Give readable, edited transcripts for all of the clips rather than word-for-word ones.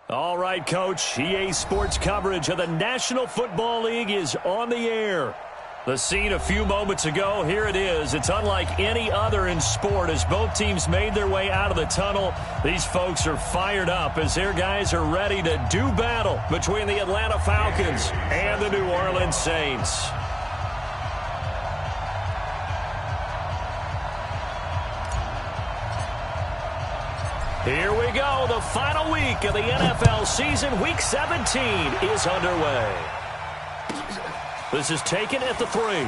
All right, Coach. EA Sports coverage of the National Football League is on the air. The scene a few moments ago, here it is. It's unlike any other in sport as both teams made their way out of the tunnel. These folks are fired up as their guys are ready to do battle between the Atlanta Falcons and the New Orleans Saints. Here we go. The final week of the NFL season. Week 17 is underway. This is taken at the 3. And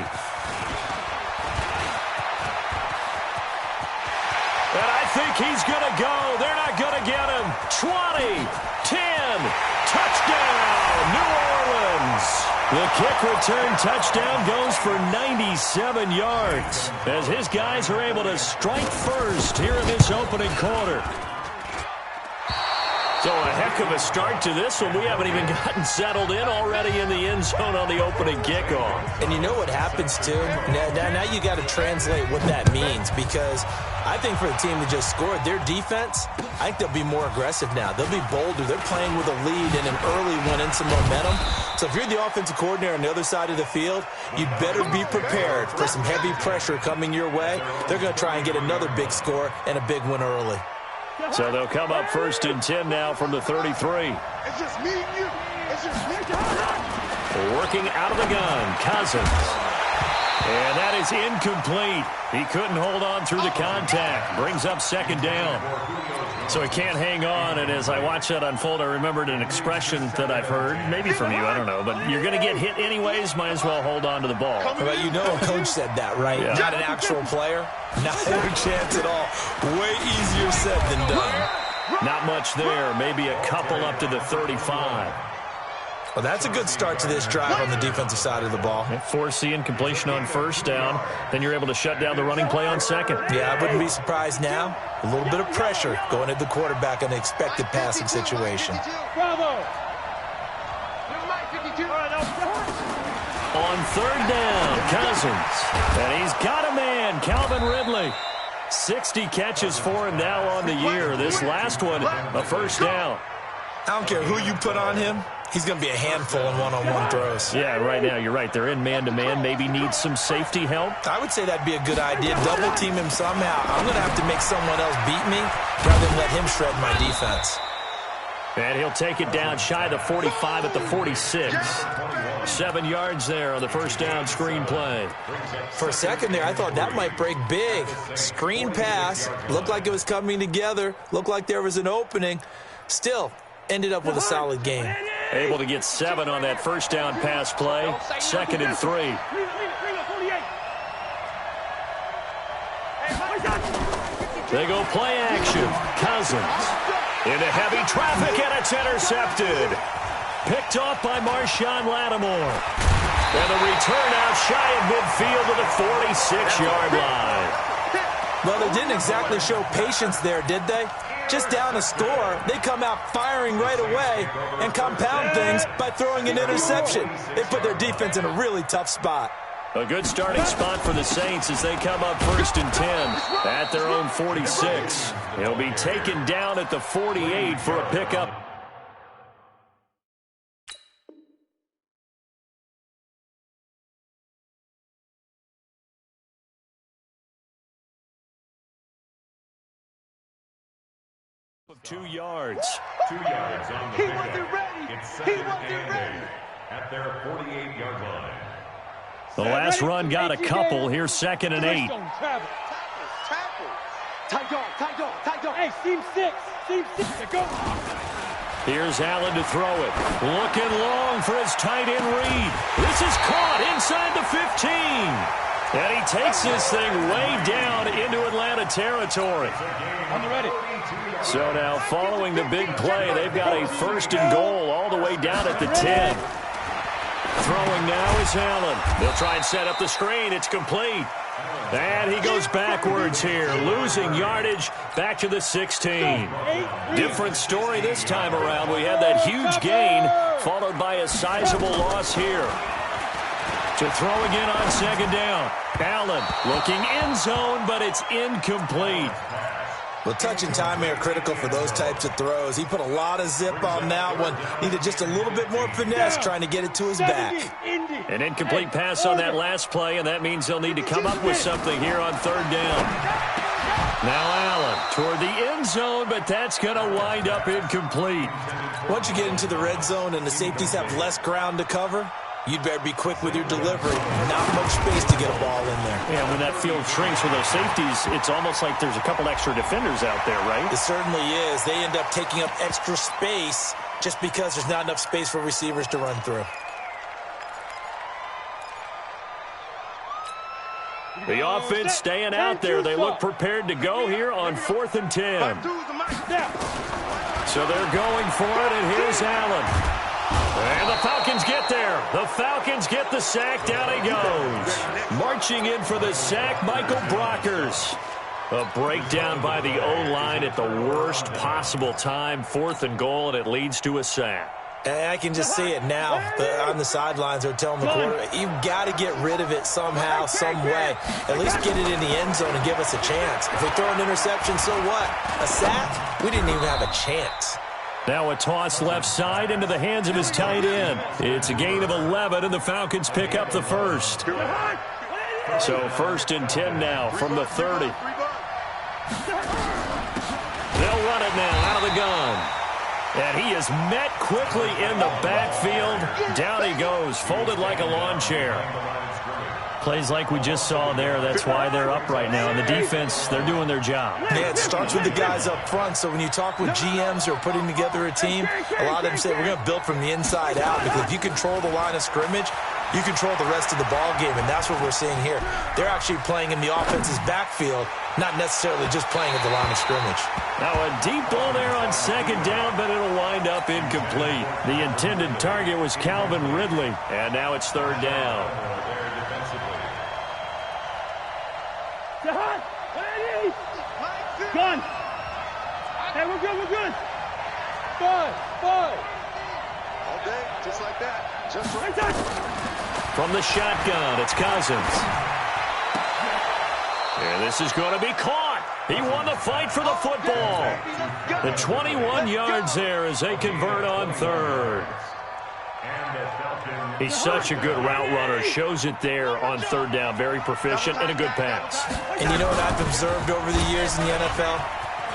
I think he's going to go. They're not going to get him. 20, 10, touchdown, New Orleans. The kick return touchdown goes for 97 yards as his guys are able to strike first here in this opening quarter. So a heck of a start to this one. We haven't even gotten settled in already in the end zone on the opening kickoff. And you know what happens, too? Now you got to translate what that means, because I think for the team that just scored, their defense, I think they'll be more aggressive now. They'll be bolder. They're playing with a lead and an early one and some momentum. So if you're the offensive coordinator on the other side of the field, you'd better be prepared for some heavy pressure coming your way. They're going to try and get another big score and a big win early. So they'll come up 1st and 10 now from the 33. It's just me and you. It's just me and you. Working out of the gun, Cousins. And that is incomplete. He couldn't hold on through the contact. Brings up 2nd down. So he can't hang on, and as I watch that unfold, I remembered an expression that I've heard, maybe from you, I don't know, but you're going to get hit anyways, might as well hold on to the ball. But you know a coach said that, right? Yeah. Not an actual player. Not a chance at all. Way easier said than done. Not much there. Maybe a couple up to the 35. Well, that's a good start to this drive on the defensive side of the ball. Force the incompletion on 1st down. Then you're able to shut down the running play on 2nd. Yeah, I wouldn't be surprised now. A little bit of pressure going at the quarterback in the expected passing situation. Bravo. On 3rd down, Cousins. And he's got a man, Calvin Ridley. 60 catches for him now on the year. This last one, a 1st down. I don't care who you put on him. He's going to be a handful in one-on-one throws. Yeah, right now, you're right. They're in man-to-man. Maybe need some safety help. I would say that'd be a good idea. Double-team him somehow. I'm going to have to make someone else beat me rather than let him shred my defense. And he'll take it down shy of the 45 at the 46. 7 yards there on the 1st down screen play. For a second there, I thought that might break big. Screen pass. Looked like it was coming together. Looked like there was an opening. Still, ended up with a solid game. Able to get 7 on that 1st down pass play. 2nd and 3. They go play action. Cousins into heavy traffic, and it's intercepted. Picked off by Marshawn Lattimore. And the return out shy of midfield to the 46-yard line. Well, they didn't exactly show patience there, did they? Just down a score, they come out firing right away and compound things by throwing an interception. They put their defense in a really tough spot. A good starting spot for the Saints as they come up 1st and 10 at their own 46. He'll be taken down at the 48 for a pickup. Of 2 yards. 2 yards on the pickup. He wasn't ready. It's He wasn't ready. At their 48-yard line. The last run got a couple. Here's 2nd and 8. Tackle. Tight dog. Hey, seam 6. Go. Here's Allen to throw it. Looking long for his tight end read. This is caught inside the 15. And he takes this thing way down into Atlanta territory. I'm ready. So now following the big play, they've got a 1st and goal all the way down at the 10. Throwing now is Allen. They'll try and set up the screen. It's complete. And he goes backwards here, losing yardage back to the 16. Different story this time around. We had that huge gain, followed by a sizable loss here. To throw again on 2nd down. Allen looking end zone, but it's incomplete. Well, touch and timing are critical for those types of throws. He put a lot of zip on that one. Needed just a little bit more finesse trying to get it to his back. An incomplete pass on that last play, and that means they'll need to come up with something here on third down. Now Allen toward the end zone, but that's going to wind up incomplete. Once you get into the red zone and the safeties have less ground to cover, you'd better be quick with your delivery. Not much space to get a ball in there. Yeah, when that field shrinks with those safeties, it's almost like there's a couple extra defenders out there, right? It certainly is. They end up taking up extra space just because there's not enough space for receivers to run through. The offense staying out there. They look prepared to go here on 4th and 10. So they're going for it, and here's Allen. And the Falcons get there. The Falcons get the sack. Down he goes. Marching in for the sack, Michael Brockers. A breakdown by the O-line at the worst possible time. 4th and goal, and it leads to a sack. And I can just see it now. On the sidelines, they're telling the quarterback, you've got to get rid of it somehow, some way. At least get it in the end zone and give us a chance. If we throw an interception, so what? A sack? We didn't even have a chance. Now a toss left side into the hands of his tight end. It's a gain of 11, and the Falcons pick up the first. So 1st and 10 now from the 30. They'll run it now out of the gun. And he is met quickly in the backfield. Down he goes, folded like a lawn chair. Plays like we just saw there. That's why they're up right now. And the defense, they're doing their job. Yeah, it starts with the guys up front. So when you talk with GMs who are putting together a team, a lot of them say we're going to build from the inside out. Because if you control the line of scrimmage, you control the rest of the ball game. And that's what we're seeing here. They're actually playing in the offense's backfield, not necessarily just playing at the line of scrimmage. Now a deep ball there on 2nd down, but it'll wind up incomplete. The intended target was Calvin Ridley. And now it's 3rd down. Gun. Hey, we're good. 5. All day, just like that. Just right there. From the shotgun, it's Cousins. And this is going to be caught. He won the fight for the football. The 21 yards there as they convert on 3rd. He's such a good route runner. Shows it there on 3rd down. Very proficient and a good pass. And you know what I've observed over the years in the NFL?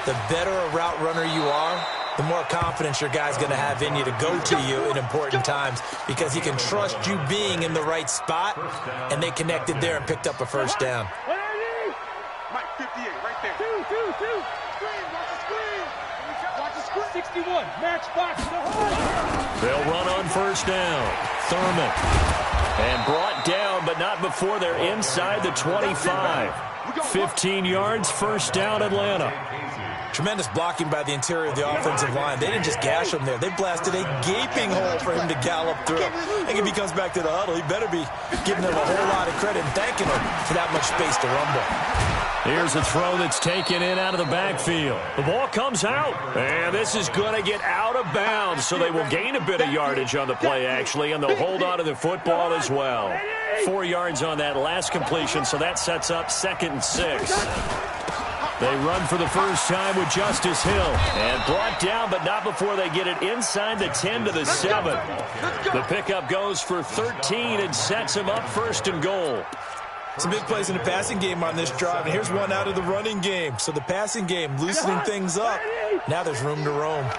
The better a route runner you are, the more confidence your guy's going to have in you to go to you in important times because he can trust you being in the right spot, and they connected there and picked up a 1st down. Mike, 58, right there. Two. Screen, watch the screen. Watch the screen. 61, match box. They'll run on 1st down. Thurman. And brought down, but not before they're inside the 25. 15 yards, 1st down, Atlanta. Tremendous blocking by the interior of the offensive line. They didn't just gash him there. They blasted a gaping hole for him to gallop through. I think if he comes back to the huddle, he better be giving them a whole lot of credit and thanking him for that much space to rumble. Here's a throw that's taken in out of the backfield. The ball comes out, and this is going to get out of bounds, so they will gain a bit of yardage on the play, actually, and they'll hold on to the football as well. 4 yards on that last completion, so that sets up 2nd and 6. They run for the first time with Justice Hill. And brought down, but not before they get it inside the 10 to the 7. The pickup goes for 13 and sets him up 1st and goal. Some big plays in the passing game on this drive, and here's one out of the running game. So the passing game loosening things up. Now there's room to roam. Hey,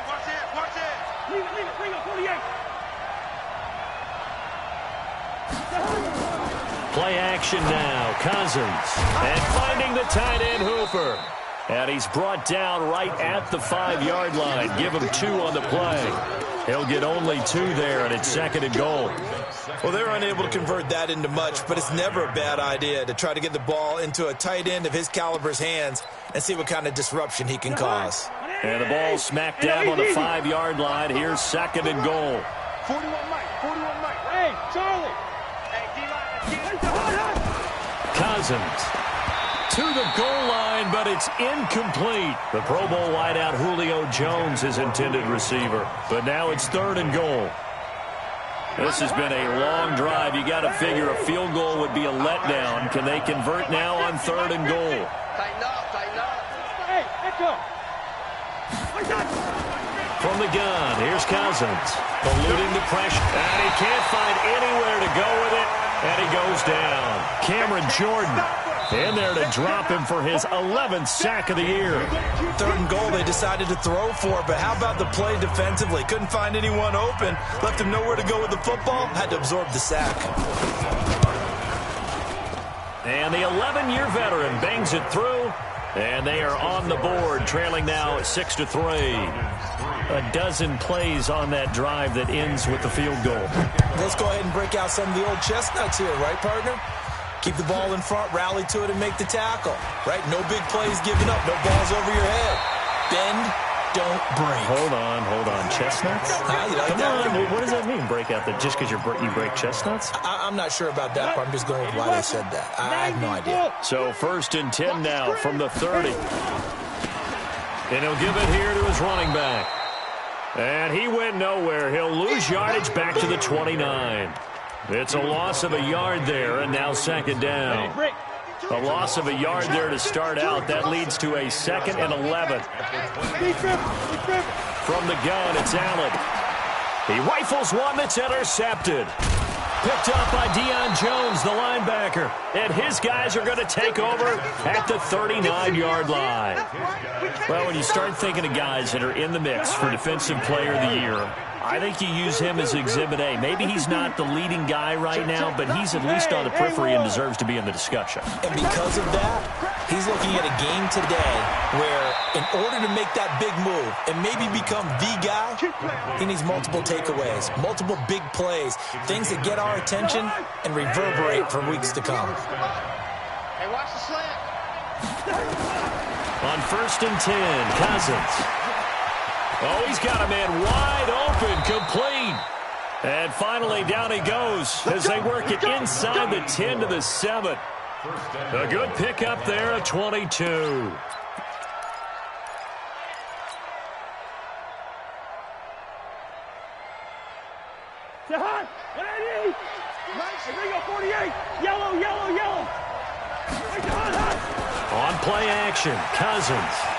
watch it. Leave it, bring up 48. Play action now, Cousins. And finding the tight end, Hooper. And he's brought down right at the 5-yard line. Give him 2 on the play. He'll get only 2 there, and it's 2nd and goal. Well, they're unable to convert that into much, but it's never a bad idea to try to get the ball into a tight end of his caliber's hands and see what kind of disruption he can cause. And the ball smacked down on the 5-yard line. Here's 2nd and goal. 41 Mike. Hey, Charlie. Cousins to the goal line, but it's incomplete. The Pro Bowl wideout Julio Jones is intended receiver, but now it's 3rd and goal. This has been a long drive. You got to figure a field goal would be a letdown. Can they convert now on 3rd and goal? Tighten up, tighten up. Hey, echo. From the gun, here's Cousins. Eluding the pressure. And he can't find anywhere to go with it. And he goes down. Cameron Jordan in there to drop him for his 11th sack of the year. 3rd and goal, they decided to throw for it, but how about the play defensively? Couldn't find anyone open. Left him nowhere to go with the football. Had to absorb the sack. And the 11-year veteran bangs it through. And they are on the board, trailing now 6-3. A dozen plays on that drive that ends with the field goal. Let's go ahead and break out some of the old chestnuts here, right, partner? Keep the ball in front, rally to it, and make the tackle. Right? No big plays given up, no balls over your head. Bend, don't break. Hold on. Chestnuts? You like Come that? on. What does that mean, break out? Just because you break chestnuts? I'm not sure about that part. I'm just going with why they said that. I have no idea. So 1st and 10 now from the 30. And he'll give it here to his running back. And he went nowhere. He'll lose yardage back to the 29. It's a loss of a yard there, and now 2nd down. A loss of a yard there to start out. That leads to a 2nd and 11. From the gun, it's Allen. He rifles one that's intercepted. Picked up by Deion Jones, the linebacker. And his guys are going to take over at the 39-yard line. Well, when you start thinking of guys that are in the mix for Defensive Player of the Year, I think you use him as Exhibit A. Maybe he's not the leading guy right now, but he's at least on the periphery and deserves to be in the discussion. And because of that, he's looking at a game today where in order to make that big move and maybe become the guy, he needs multiple takeaways, multiple big plays, things that get our attention and reverberate for weeks to come. Hey, watch the slant. On 1st and 10, Cousins. Oh, he's got a man wide open, complete. And finally, down he goes as they work it inside the 10 to the 7. A good pickup there at 22. On play action, Cousins.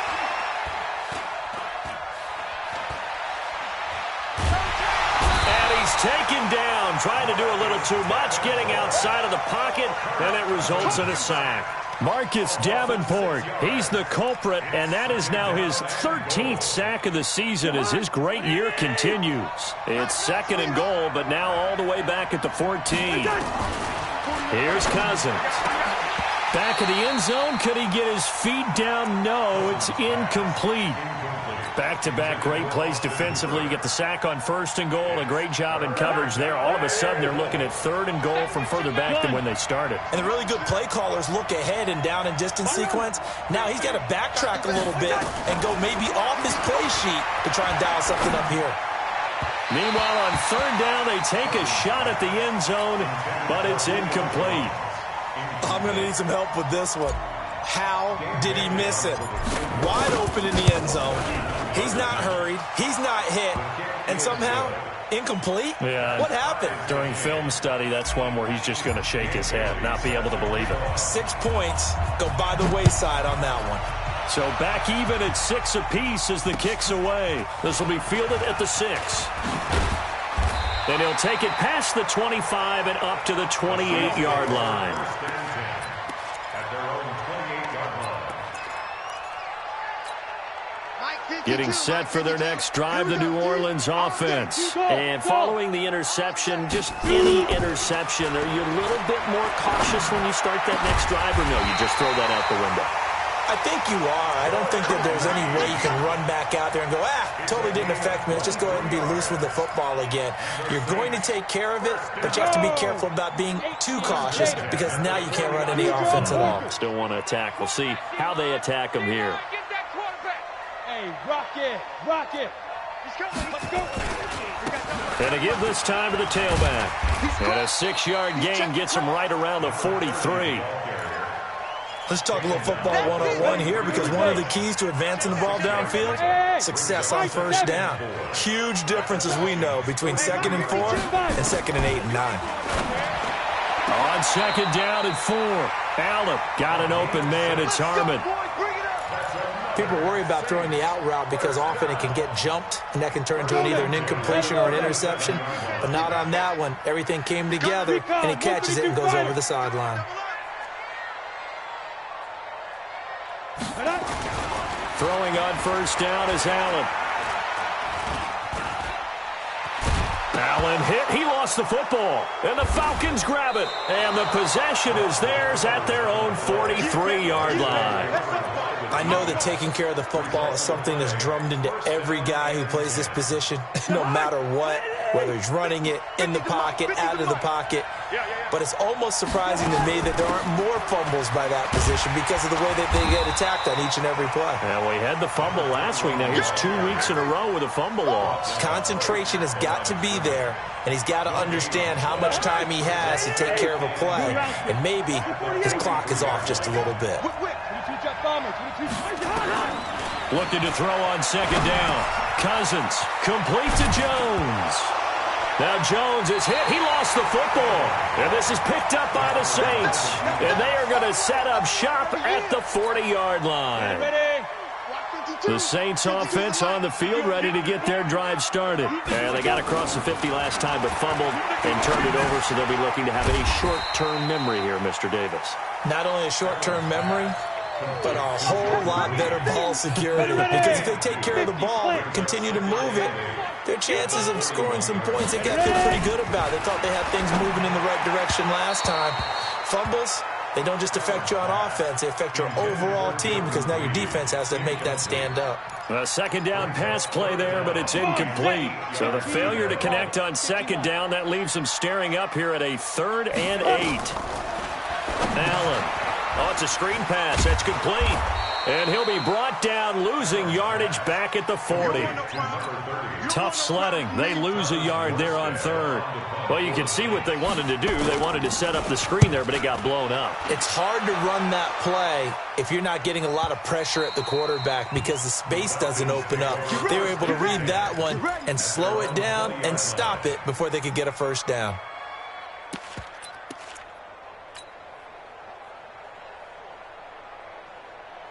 Taken down, trying to do a little too much, getting outside of the pocket, and it results in a sack. Marcus Davenport, he's the culprit, and that is now his 13th sack of the season as his great year continues. It's 2nd and goal, but now all the way back at the 14. Here's Cousins. Back of the end zone, could he get his feet down? No, it's incomplete. Back-to-back great plays defensively. You get the sack on 1st and goal. A great job in coverage there. All of a sudden, they're looking at 3rd and goal from further back than when they started. And the really good play callers look ahead and down and distance sequence. Now he's got to backtrack a little bit and go maybe off his play sheet to try and dial something up here. Meanwhile, on 3rd down, they take a shot at the end zone, but it's incomplete. I'm going to need some help with this one. How did he miss it? Wide open in the end zone. He's not hurried. He's not hit. And somehow, incomplete? Yeah. What happened? During film study, that's one where he's just going to shake his head, not be able to believe it. 6 points go by the wayside on that one. So back even at 6 apiece as the kick's away. This will be fielded at the 6. Then he'll take it past the 25 and up to the 28-yard line. Getting set for their next drive, the New Orleans offense. And following the interception, just any interception, are you a little bit more cautious when you start that next drive, or no, you just throw that out the window? I think you are. I don't think that there's any way you can run back out there and go, totally didn't affect me. Let's just go ahead and be loose with the football again. You're going to take care of it, but you have to be careful about being too cautious because now you can't run any offense at all. Still want to attack. We'll see how they attack him here. Hey, rock it. Let's go. And to give this time to the tailback. And a 6-yard gain gets him right around the 43. Let's talk a little football 101 here, because one of the keys to advancing the ball downfield, success on first down. Huge difference, as we know, between 2nd and 4 and 2nd and 8 and 9. On 2nd down and 4, Allen got an open man. It's Harmon. People worry about throwing the out route because often it can get jumped, and that can turn into either an incompletion or an interception. But not on that one. Everything came together, and he catches it and goes over the sideline. Throwing on first down is Allen. Allen hit. He lost the football. And the Falcons grab it. And the possession is theirs at their own 43-yard line. I know that taking care of the football is something that's drummed into every guy who plays this position, no matter what, whether he's running it, in the pocket, out of the pocket. But it's almost surprising to me that there aren't more fumbles by that position because of the way that they get attacked on each and every play. Yeah, we had the fumble last week. Now here's 2 weeks in a row with a fumble loss. Concentration has got to be there, and he's got to understand how much time he has to take care of a play. And maybe his clock is off just a little bit. Looking to throw on 2nd down. Cousins complete to Jones. Now Jones is hit. He lost the football. And this is picked up by the Saints. And they are going to set up shop at the 40-yard line. The Saints offense on the field, ready to get their drive started. And they got across the 50 last time, but fumbled and turned it over, so they'll be looking to have a short-term memory here, Mr. Davis. Not only a short-term memory, but a whole lot better ball security. Because if they take care of the ball, continue to move it, their chances of scoring some points, they got to feel pretty good about it. They thought they had things moving in the right direction last time. Fumbles, they don't just affect you on offense, they affect your overall team, because now your defense has to make that stand up. A 2nd down pass play there, but it's incomplete. So the failure to connect on 2nd down, that leaves them staring up here at a 3rd and 8. Allen. Oh, it's a screen pass. That's complete. And he'll be brought down, losing yardage back at the 40. Tough sledding. They lose a yard there on 3rd. Well, you can see what they wanted to do. They wanted to set up the screen there, but it got blown up. It's hard to run that play if you're not getting a lot of pressure at the quarterback because the space doesn't open up. They were able to read that one and slow it down and stop it before they could get a first down.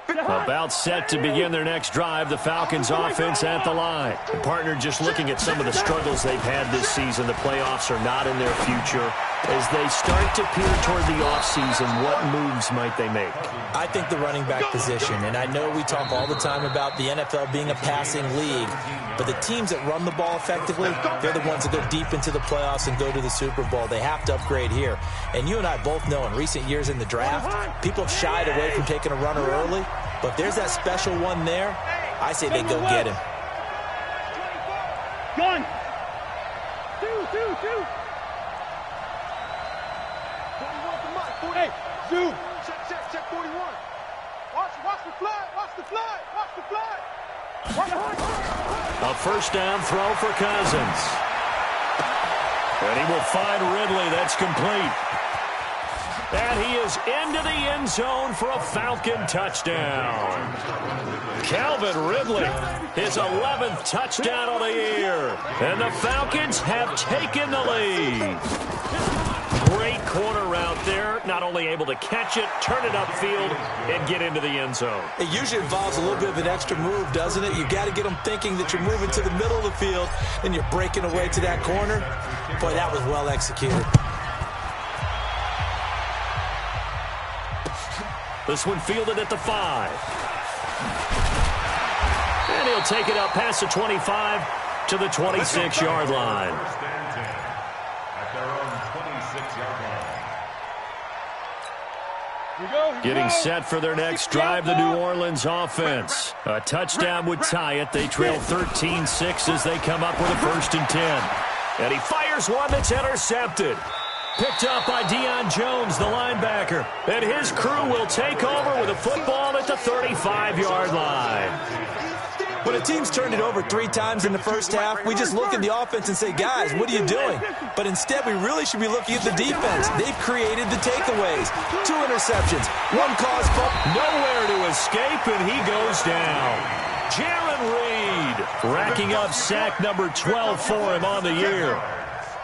About set to begin their next drive, the Falcons offense at the line. The partner just looking at some of the struggles they've had this season. The playoffs are not in their future. As they start to peer toward the offseason, what moves might they make? I think the running back position, and I know we talk all the time about the NFL being a passing league, but the teams that run the ball effectively, they're the ones that go deep into the playoffs and go to the Super Bowl. They have to upgrade here. And you and I both know in recent years in the draft, people have shied away from taking a runner early, but if there's that special one there, I say they go get him. Gun. Two. Hey, Zoo. Check 41. Watch the flag. A first down throw for Cousins. And he will find Ridley. That's complete. And he is into the end zone for a Falcon touchdown. Calvin Ridley, his 11th touchdown of the year. And the Falcons have taken the lead. Great corner route there. Not only able to catch it, turn it upfield, and get into the end zone. It usually involves a little bit of an extra move, doesn't it? You've got to get them thinking that you're moving to the middle of the field, and you're breaking away to that corner. Boy, that was well executed. This one fielded at the 5. And he'll take it up past the 25 to the 26-yard line. Getting set for their next drive, the New Orleans offense. A touchdown would tie it. They trail 13-6 as they come up with a 1st and 10. And he fires one that's intercepted. Picked up by Deion Jones, the linebacker. And his crew will take over with a football at the 35-yard line. When a team's turned it over 3 times in the first half, we just look at the offense and say, guys, what are you doing? But instead, we really should be looking at the defense. They've created the takeaways. 2 interceptions, 1 caused fumble. Nowhere to escape, and he goes down. Jaron Reed racking up sack number 12 for him on the year.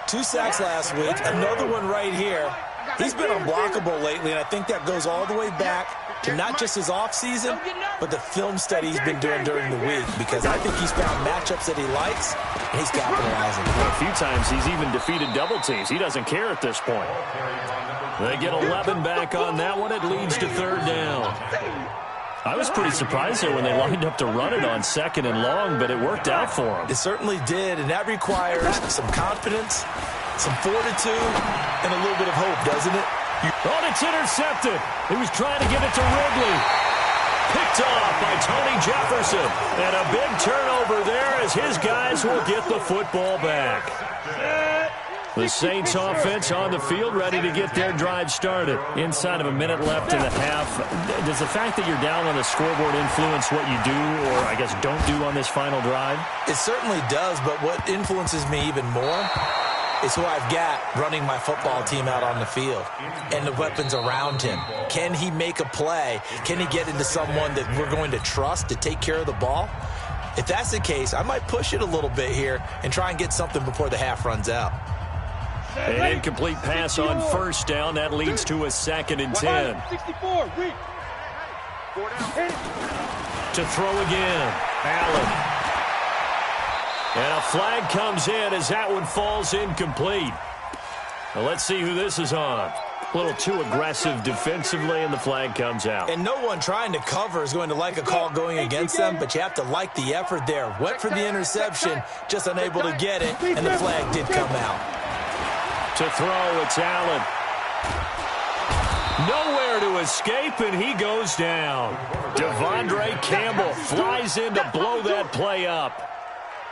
2 sacks last week, another one right here. He's been unblockable lately, and I think that goes all the way back to not just his offseason, but the film study he's been doing during the week, because I think he's found matchups that he likes, and he's capitalizing. Well, a few times he's even defeated double teams. He doesn't care at this point. They get 11 back on that one. It leads to 3rd down. I was pretty surprised there when they lined up to run it on 2nd and long, but it worked out for him. It certainly did, and that requires some confidence, some fortitude, and a little bit of hope, doesn't it? Oh, it's intercepted. He was trying to give it to Wrigley. Picked off by Tony Jefferson. And a big turnover there as his guys will get the football back. The Saints offense on the field ready to get their drive started. Inside of a minute left in the half. Does the fact that you're down on the scoreboard influence what you do, or I guess don't do on this final drive? It certainly does, but what influences me even more is who I've got running my football team out on the field and the weapons around him. Can he make a play? Can he get into someone that we're going to trust to take care of the ball? If that's the case, I might push it a little bit here and try and get something before the half runs out. An incomplete pass on 1st down. That leads to a 2nd and 10. 64, To throw again. Allen. And a flag comes in as that one falls incomplete. Now let's see who this is on. A little too aggressive defensively, and the flag comes out. And no one trying to cover is going to like a call going against them, but you have to like the effort there. Went for the interception, just unable to get it, and the flag did come out. To throw, it's Allen. Nowhere to escape, and he goes down. Devondre Campbell flies in to blow that play up.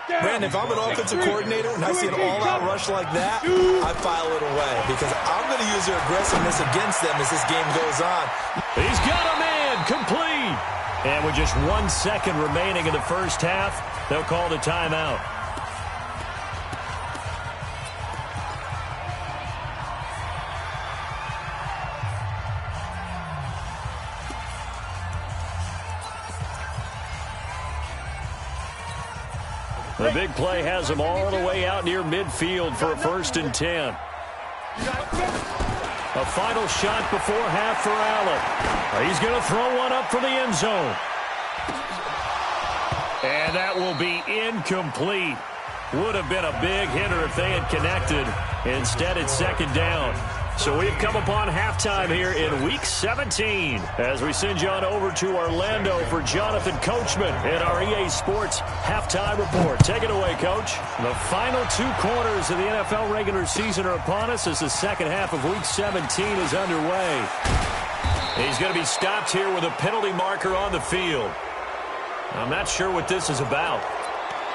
Brandon, if I'm an offensive coordinator and I see an all-out rush like that, I file it away because I'm going to use their aggressiveness against them as this game goes on. He's got a man, complete. And with just 1 second remaining in the first half, they'll call the timeout. The big play has him all the way out near midfield for a 1st and 10. A final shot before half for Allen. He's going to throw one up for the end zone. And that will be incomplete. Would have been a big hitter if they had connected. Instead, it's 2nd down. So we've come upon halftime here in Week 17 as we send you on over to Orlando for Jonathan Coachman in our EA Sports Halftime Report. Take it away, Coach. The final 2 quarters of the NFL regular season are upon us as the second half of Week 17 is underway. He's going to be stopped here with a penalty marker on the field. I'm not sure what this is about.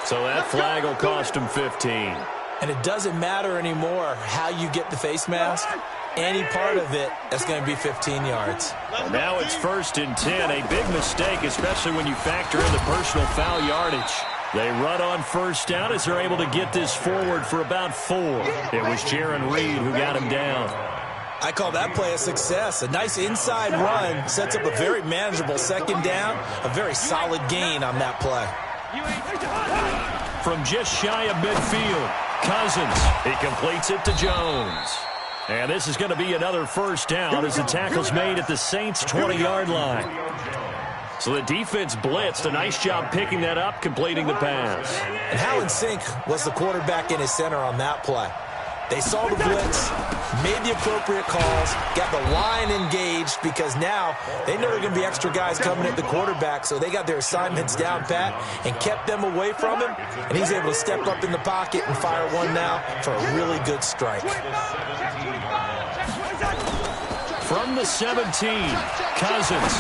So that flag will cost him 15. And it doesn't matter anymore how you get the face mask. Any part of it, that's going to be 15 yards. And now it's 1st and 10. A big mistake, especially when you factor in the personal foul yardage. They run on 1st down as they're able to get this forward for about 4. It was Jaron Reed who got him down. I call that play a success. A nice inside run sets up a very manageable 2nd down. A very solid gain on that play. From just shy of midfield, Cousins. He completes it to Jones. And this is going to be another 1st down as the tackle's made at the Saints' 20-yard line. So the defense blitzed. A nice job picking that up, completing the pass. And how in sync was the quarterback in his center on that play? They saw the blitz, made the appropriate calls, got the line engaged because now they know there are going to be extra guys coming at the quarterback, so they got their assignments down pat and kept them away from him, and he's able to step up in the pocket and fire one now for a really good strike. From the 17, Cousins.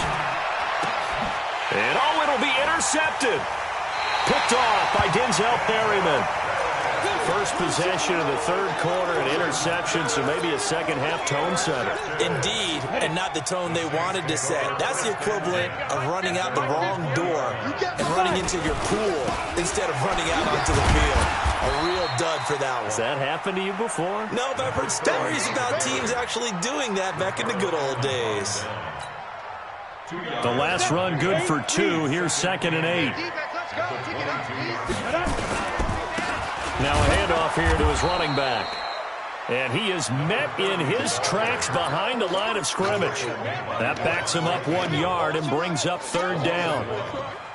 And it'll be intercepted. Picked off by Denzel Perryman. first possession of the third quarter, an interception, so maybe a second-half tone setter. Indeed, and not the tone they wanted to set. That's the equivalent of running out the wrong door and running into your pool instead of running out onto the field. A real dud for that one. Has that happened to you before? No, but I've heard stories about teams actually doing that back in the good old days. The last run good for 2. Here's 2nd and 8. Now a handoff here to his running back. And he is met in his tracks behind the line of scrimmage. That backs him up 1 yard and brings up 3rd down.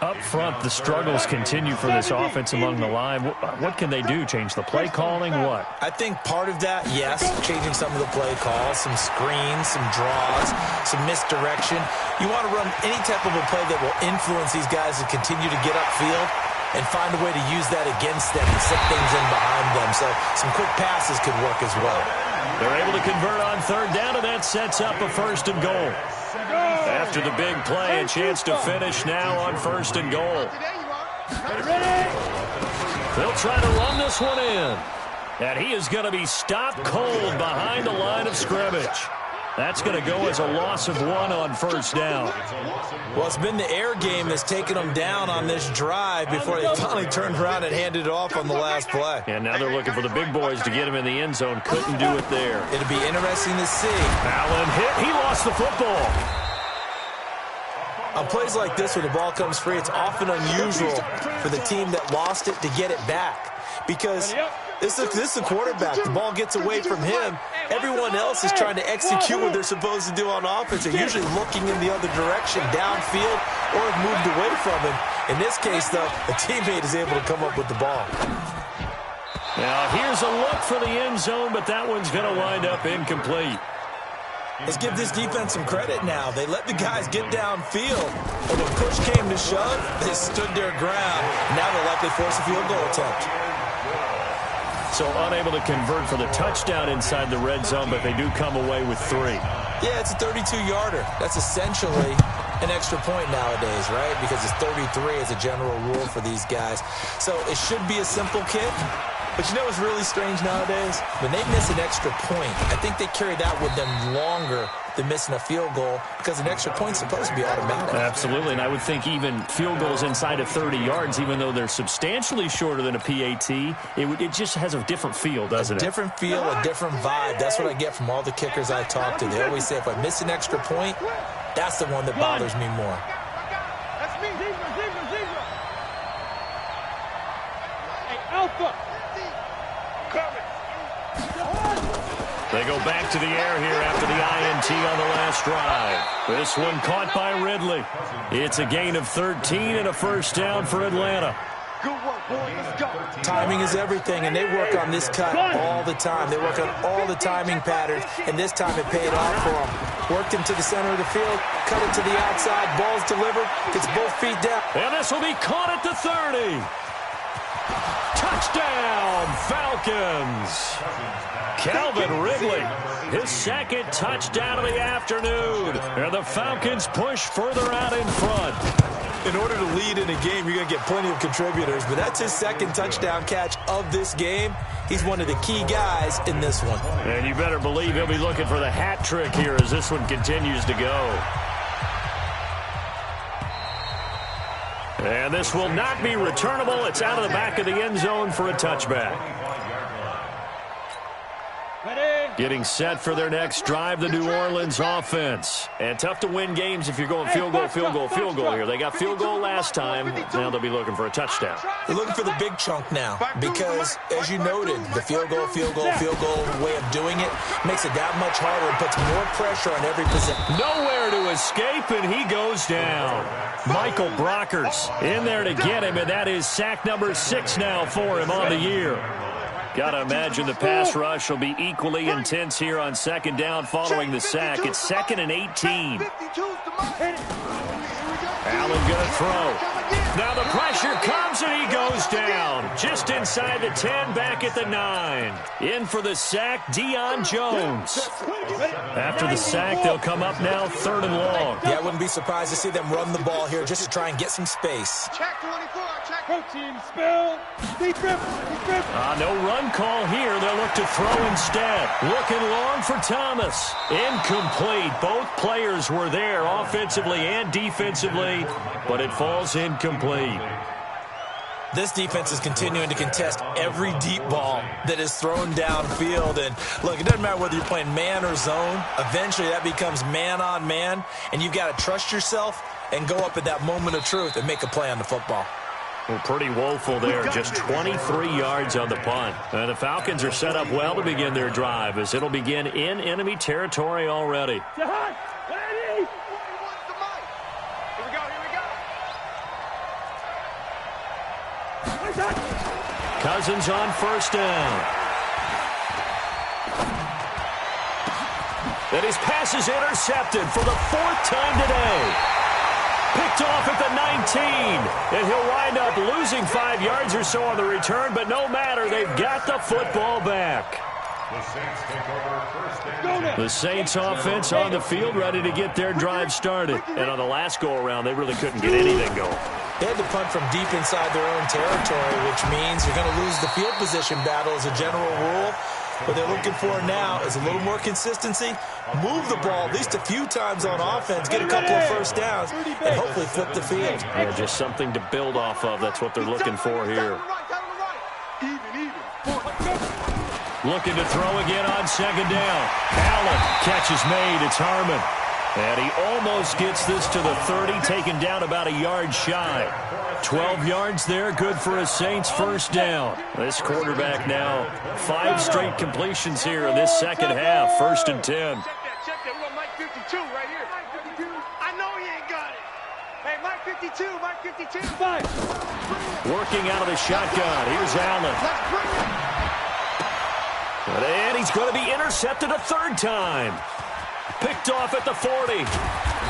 Up front, the struggles continue for this offense among the line. What can they do? Change the play calling? What? I think part of that, yes, changing some of the play calls, some screens, some draws, some misdirection. You want to run any type of a play that will influence these guys to continue to get upfield and find a way to use that against them and set things in behind them. So some quick passes could work as well. They're able to convert on 3rd down, and that sets up a 1st and goal. After the big play, a chance to finish now on 1st and goal. They'll try to run this one in. And he is going to be stopped cold behind the line of scrimmage. That's going to go as a loss of 1 on 1st down. Well, it's been the air game that's taken them down on this drive before they finally turned around and handed it off on the last play. And now they're looking for the big boys to get him in the end zone. Couldn't do it there. It'll be interesting to see. Allen hit. He lost the football. On plays like this where the ball comes free, it's often unusual for the team that lost it to get it back. Because this is the quarterback. The ball gets away from him. Everyone else is trying to execute what they're supposed to do on offense. They're usually looking in the other direction, downfield, or have moved away from him. In this case, though, a teammate is able to come up with the ball. Now, here's a look for the end zone, but that one's going to wind up incomplete. Let's give this defense some credit now. They let the guys get downfield. And when push came to shove, they stood their ground. Now they'll likely force a field goal attempt. So unable to convert for the touchdown inside the red zone, but they do come away with 3. Yeah, it's a 32-yarder. That's essentially an extra point nowadays, right? Because it's 33 as a general rule for these guys. So it should be a simple kick. But you know what's really strange nowadays? When they miss an extra point, I think they carry that with them longer than missing a field goal because an extra point's supposed to be automatic. Absolutely, and I would think even field goals inside of 30 yards, even though they're substantially shorter than a PAT, it just has a different feel, doesn't it? A different feel, a different vibe. That's what I get from all the kickers I talk to. They always say if I miss an extra point, that's the one that bothers me more. That's me, zebra. Hey, Alpha. They go back to the air here after the INT on the last drive. This one caught by Ridley. It's a gain of 13 and a 1st down for Atlanta. Good work, boy. Let's go. Timing is everything, and they work on this cut all the time. They work on all the timing patterns, and this time it paid off for them. Worked him to the center of the field, cut it to the outside, ball's delivered, gets both feet down. And this will be caught at the 30. Touchdown, Falcons. Calvin Ridley, his 2nd touchdown of the afternoon. And the Falcons push further out in front. In order to lead in a game, you're going to get plenty of contributors, but that's his 2nd touchdown catch of this game. He's one of the key guys in this one. And you better believe he'll be looking for the hat trick here as this one continues to go. And this will not be returnable. It's out of the back of the end zone for a touchback. Getting set for their next drive, the New Orleans offense. And tough to win games if you're going field goal here. They got field goal last time. Now they'll be looking for a touchdown. They're looking for the big chunk now because, as you noted, the field goal way of doing it makes it that much harder and puts more pressure on every possession. Nowhere to escape, and he goes down. Michael Brockers in there to get him, and that is sack number 6 now for him on the year. Got to imagine the pass rush will be equally intense here on 2nd down following the sack. It's 2nd and 18. Allen going to throw. Now the pressure comes and he goes down. Just inside the 10, back at the 9. In for the sack, Deion Jones. After the sack, they'll come up now 3rd and long. Yeah, I wouldn't be surprised to see them run the ball here just to try and get some space. Check 24, check. Team spell. No run call here. They'll look to throw instead. Looking long for Thomas. Incomplete. Both players were there offensively and defensively, but it falls incomplete. This defense is continuing to contest every deep ball that is thrown downfield. And look, it doesn't matter whether you're playing man or zone. Eventually that becomes man on man, and you've got to trust yourself and go up at that moment of truth and make a play on the football. Well, pretty woeful there. Just 23 yards on the punt. And the Falcons are set up well to begin their drive as it'll begin in enemy territory already. Cousins on 1st down. And his pass is intercepted for the 4th time today. Picked off at the 19. And he'll wind up losing 5 yards or so on the return, but no matter, they've got the football back. The Saints offense on the field, ready to get their drive started. And on the last go-around, they really couldn't get anything going. They had to punt from deep inside their own territory, which means you're going to lose the field position battle as a general rule. What they're looking for now is a little more consistency, move the ball at least a few times on offense, get a couple of 1st downs, and hopefully flip the field. Yeah, just something to build off of. That's what they're looking for here. Looking to throw again on 2nd down. Allen, catch is made. It's Harmon. And he almost gets this to the 30, taken down about a yard shy. 12 yards there, good for a Saints 1st down. This quarterback now, 5 straight completions here in this 2nd half, 1st and 10. Check that. We got Mike 52 right here. I know he ain't got it. Hey, Mike 52, Mike 52. Working out of the shotgun. Here's Allen. And he's going to be intercepted a 3rd time. Picked off at the 40.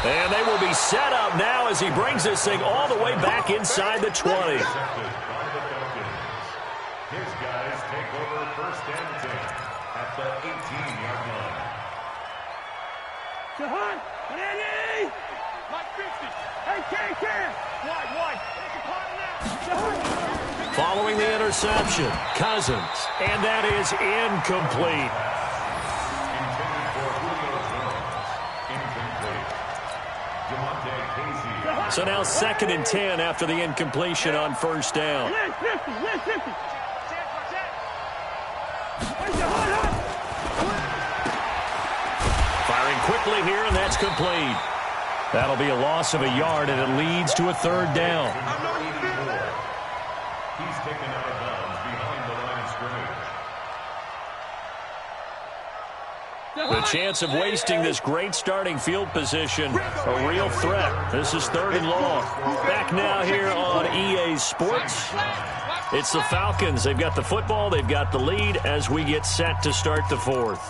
And they will be set up now as he brings this thing all the way back inside the 20. His guys take over 1st and 10 at the 18-yard line. Jahan, ready? Mike 50. Hey, Ken. Wide. Following the interception, Cousins. And that is incomplete. So now 2nd and 10 after the incompletion on 1st down. Firing quickly here, and that's complete. That'll be a loss of a yard, and it leads to a 3rd down. He's taken out of bounds behind the line of scrimmage. The chance of wasting this great starting field position, a real threat. This is 3rd and long. Back now here on EA Sports. It's the Falcons. They've got the football. They've got the lead as we get set to start the 4th.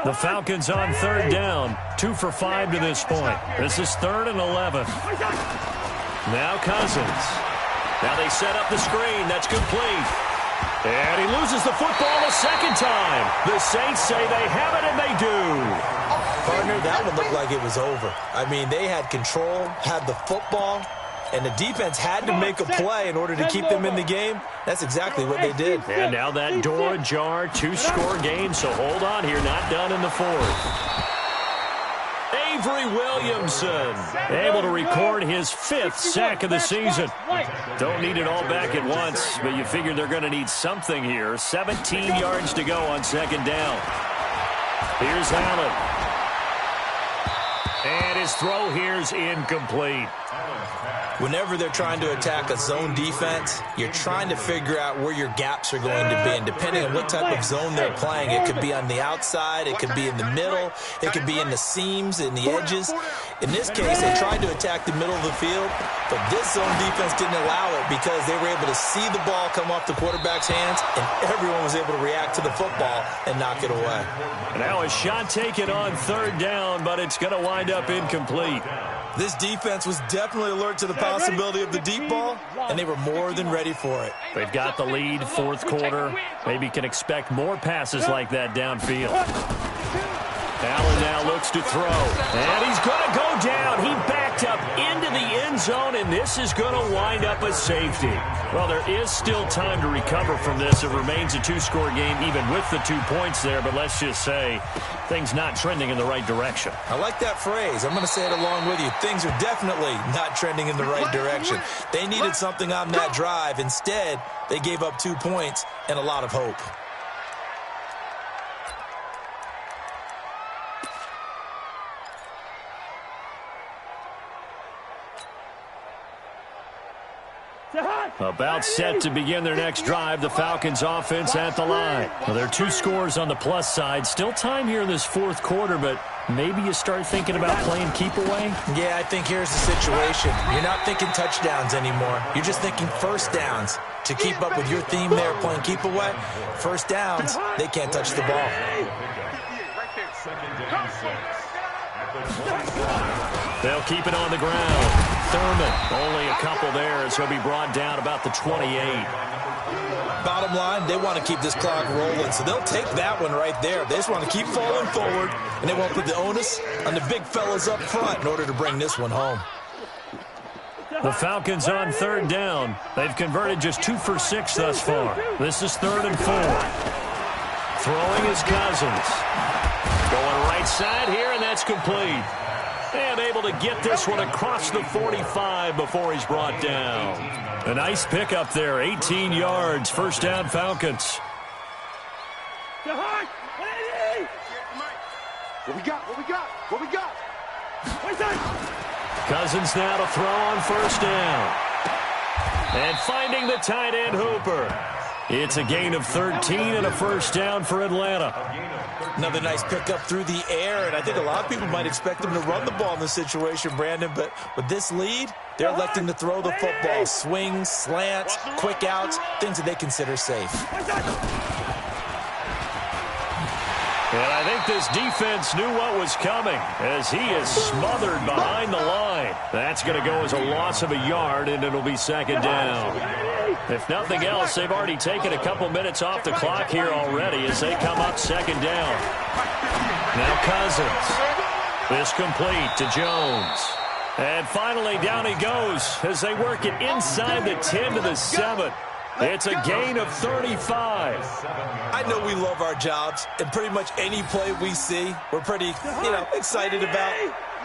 The Falcons on 3rd down. 2 for 5 to this point. This is 3rd and 11. Now Cousins. Now they set up the screen. That's complete. And he loses the football a 2nd time. The Saints say they have it, and they do. Partner, that one looked like it was over. I mean, they had control, had the football, and the defense had to make a play in order to keep them in the game. That's exactly what they did. And now that door ajar, 2-score game, so hold on here, not done in the 4th. Avery Williamson able to record his 5th sack of the season. Don't need it all back at once, but you figure they're going to need something here. 17 yards to go on 2nd down. Here's Allen. And his throw here's incomplete. Whenever they're trying to attack a zone defense, you're trying to figure out where your gaps are going to be. And depending on what type of zone they're playing, it could be on the outside, it could be in the middle, it could be in the seams, in the edges. In this case, they tried to attack the middle of the field, but this zone defense didn't allow it because they were able to see the ball come off the quarterback's hands, and everyone was able to react to the football and knock it away. Now a shot taken on 3rd down, but it's going to wind wind up incomplete. This defense was definitely alert to the possibility of the deep ball, and they were more than ready for it. They've got the lead, fourth quarter. Maybe can expect more passes like that downfield. Allen now looks to throw, and he's going to go down. He backed up into the end zone, and this is going to wind up a safety. Well, there is still time to recover from this. It remains a two-score game even with the 2 points there, but let's just say things not trending in the right direction. I like that phrase. I'm going to say it along with you. Things are definitely not trending in the right direction. They needed something on that drive. Instead, they gave up 2 points and a lot of hope. About set to begin their next drive, the Falcons offense at the line. Well, there are 2 scores on the plus side. Still time here in this fourth quarter, but maybe you start thinking about playing keep away? Yeah, I think here's the situation. You're not thinking touchdowns anymore. You're just thinking first downs. To keep up with your theme there, playing keep away, first downs, they can't touch the ball. They'll keep it on the ground. Thurman, only a couple there as he'll be brought down about the 28. Bottom line, they want to keep this clock rolling, so they'll take that one right there. They just want to keep falling forward, and they won't put the onus on the big fellas up front in order to bring this one home. The Falcons on third down. They've converted just 2 for 6 thus far. This is 3rd and 4. Throwing is Cousins. Going right side here, and that's complete. And able to get this one across the 45 before he's brought down. A nice pickup there, 18 yards. First down, Falcons. What we got? What we got? What we got? Cousins now to throw on first down. And finding the tight end, Hooper. It's a gain of 13 and a first down for Atlanta. Another nice pickup through the air, and I think a lot of people might expect them to run the ball in this situation, Brandon, but with this lead, they're electing to throw the football. Swings, slants, quick outs, things that they consider safe. And I think this defense knew what was coming as he is smothered behind the line. That's going to go as a loss of a yard, and it'll be second down. If nothing else, they've already taken a couple minutes off the clock here already as they come up second down. Now Cousins. This complete to Jones. And finally down he goes as they work it inside the 10 to the 7. It's a gain of 35. I know we love our jobs, and pretty much any play we see, we're pretty, excited about.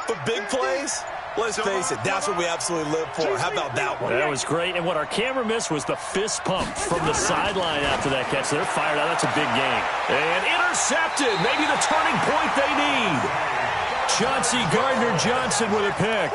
But big plays, let's face it, that's what we absolutely live for. How about that one? That was great, and what our camera missed was the fist pump from the sideline after that catch. They're fired out. That's a big gain. And intercepted. Maybe the turning point they need. Chauncey Gardner-Johnson with a pick.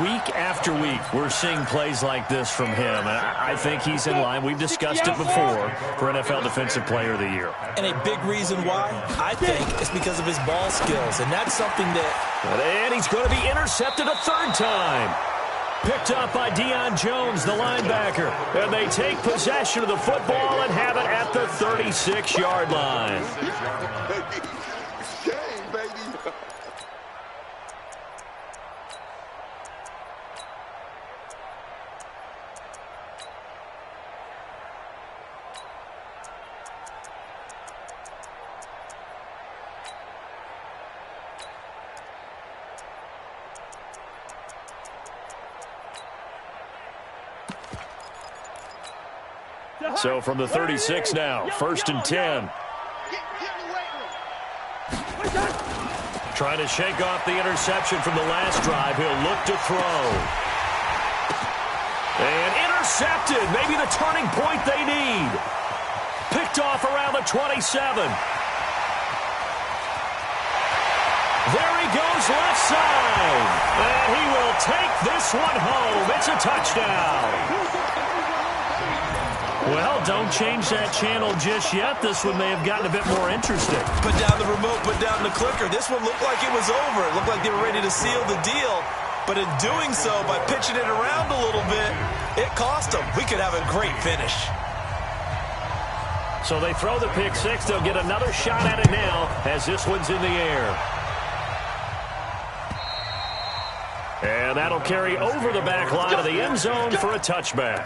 Week after week, we're seeing plays like this from him. And I think he's in line. We've discussed it before for NFL Defensive Player of the Year. And a big reason why, I think, is because of his ball skills. And that's something that... And he's going to be intercepted a third time. Picked up by Deion Jones, the linebacker. And they take possession of the football and have it at the 36-yard line. So from the 36 now, 1st and 10. Trying to shake off the interception from the last drive. He'll look to throw. And intercepted. Maybe the turning point they need. Picked off around the 27. There he goes left side. And he will take this one home. It's a touchdown. Well, don't change that channel just yet. This one may have gotten a bit more interesting. Put down the remote, put down the clicker. This one looked like it was over. It looked like they were ready to seal the deal. But in doing so, by pitching it around a little bit, it cost them. We could have a great finish. So they throw the pick six. They'll get another shot at it now as this one's in the air. And that'll carry over the back line of the end zone for a touchback.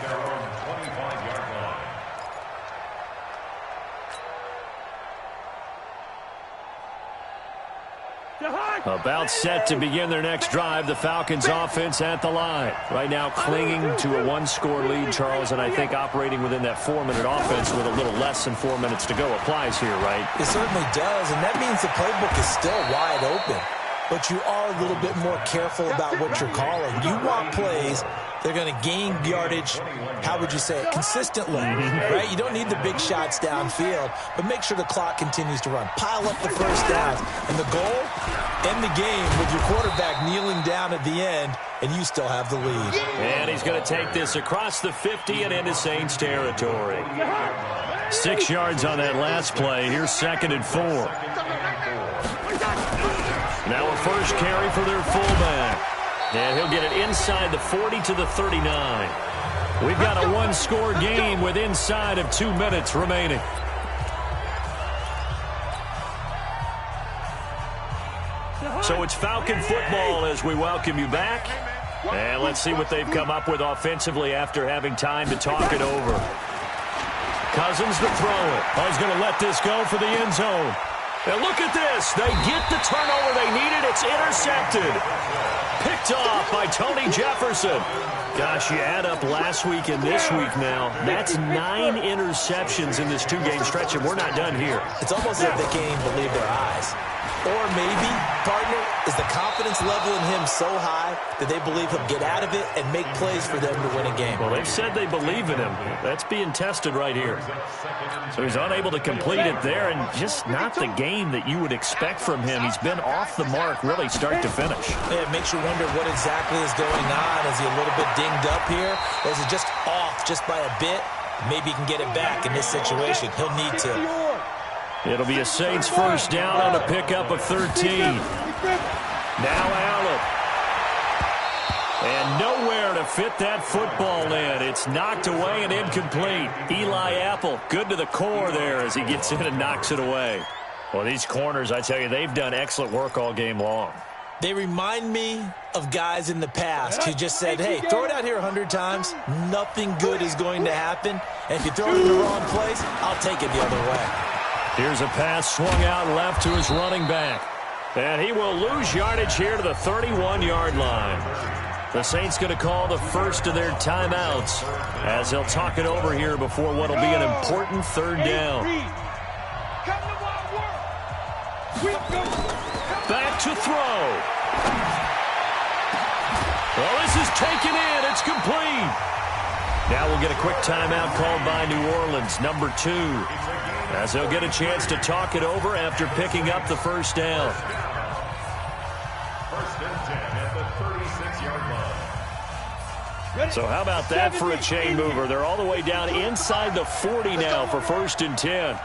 About set to begin their next drive, the Falcons offense at the line. Right now clinging to a one-score lead, Charles, and I think operating within that 4-minute offense with a little less than 4 minutes to go applies here, right? It certainly does, and that means the playbook is still wide open. But you are a little bit more careful about what you're calling. You want plays they're going to gain yardage, how would you say it, consistently, right? You don't need the big shots downfield, but make sure the clock continues to run. Pile up the first downs. And the goal, end the game with your quarterback kneeling down at the end, and you still have the lead. And he's going to take this across the 50 and into Saints territory. 6 yards on that last play. Here's 2nd and 4. Now a first carry for their fullback. And he'll get it inside the 40 to the 39. We've got a one-score game with inside of 2 minutes remaining. So it's Falcon football as we welcome you back. And let's see what they've come up with offensively after having time to talk it over. Cousins to throw it. Oh, he's going to let this go for the end zone. And look at this. They get the turnover they needed. It's intercepted. Picked off by Tony Jefferson. Gosh, you add up last week and this week now. That's 9 interceptions in this 2-game stretch, and we're not done here. It's almost like they can't even believe their eyes. Or maybe, partner, is the confidence level in him so high that they believe he'll get out of it and make plays for them to win a game. Well, they've said they believe in him. That's being tested right here. So he's unable to complete it there, and just not the game that you would expect from him. He's been off the mark really start to finish. Yeah, it makes you wonder what exactly is going on. Is he a little bit dinged up here? Or is it just off just by a bit? Maybe he can get it back in this situation. He'll need to. It'll be a Saints first down on a pickup of 13. Now Allen. And nowhere to fit that football in. It's knocked away and incomplete. Eli Apple, good to the core there as he gets in and knocks it away. Well, these corners, I tell you, they've done excellent work all game long. They remind me of guys in the past who just said, hey, throw it out here 100 times. Nothing good is going to happen. And if you throw it in the wrong place, I'll take it the other way. Here's a pass swung out left to his running back. And he will lose yardage here to the 31-yard line. The Saints going to call the first of their timeouts as they'll talk it over here before what will be an important third down. Back to throw. Well, this is taken in. It's complete. Now we'll get a quick timeout called by New Orleans, number 2. As they'll get a chance to talk it over after picking up the first down. First and 10 at the 36-yard line. So how about that for a chain mover? They're all the way down inside the 40 now for first and 10.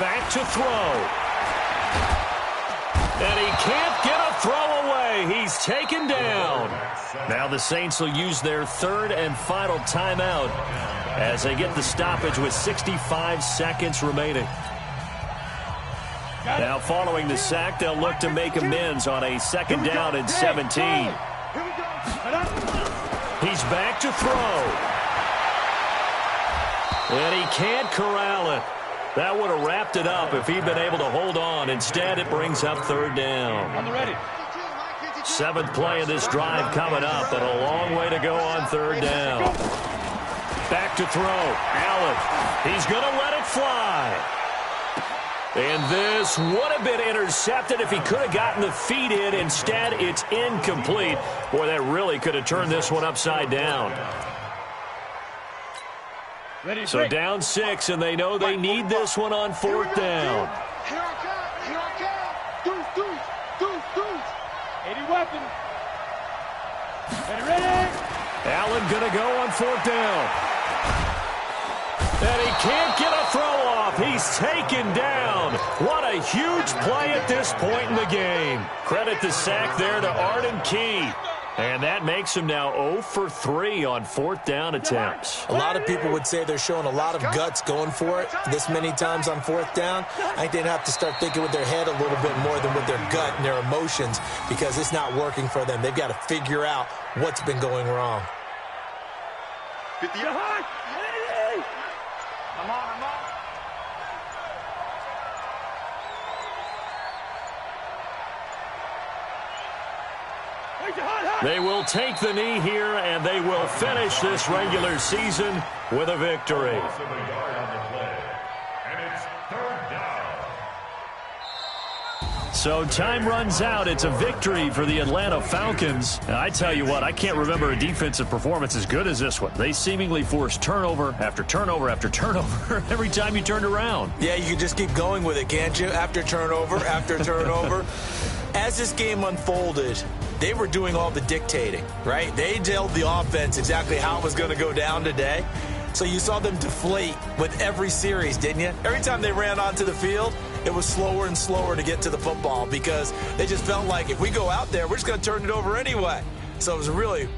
Back to throw. And he can't get a throw away. He's taken down. Now the Saints will use their third and final timeout as they get the stoppage with 65 seconds remaining. Now following the sack, they'll look to make amends on a 2nd down and 17. He's back to throw. And he can't corral it. That would have wrapped it up if he'd been able to hold on. Instead, it brings up 3rd down. On the ready. 7th play of this drive coming up, but a long way to go on 3rd down. Back to throw. Allen. He's going to let it fly. And this would have been intercepted if he could have gotten the feet in. Instead, it's incomplete. Boy, that really could have turned this one upside down. So down 6, and they know they need this one on 4th down. Here I come. Here I come. Deuce. 80 weapon. Ready. Allen going to go on 4th down. And he can't get a throw off. He's taken down. What a huge play at this point in the game. Credit the sack there to Arden Key. And that makes him now 0 for 3 on 4th down attempts. A lot of people would say they're showing a lot of guts going for it this many times on 4th down. I think they'd have to start thinking with their head a little bit more than with their gut and their emotions because it's not working for them. They've got to figure out what's been going wrong. 50 yards. Come on, come on. They will take the knee here, and they will finish this regular season with a victory. So time runs out. It's a victory for the Atlanta Falcons. And I tell you what, I can't remember a defensive performance as good as this one. They seemingly forced turnover after turnover after turnover every time you turned around. Yeah, you can just keep going with it, can't you? After turnover, after turnover. As this game unfolded, they were doing all the dictating, right? They told the offense exactly how it was going to go down today. So you saw them deflate with every series, didn't you? Every time they ran onto the field, it was slower and slower to get to the football because they just felt like if we go out there, we're just going to turn it over anyway. So it was really,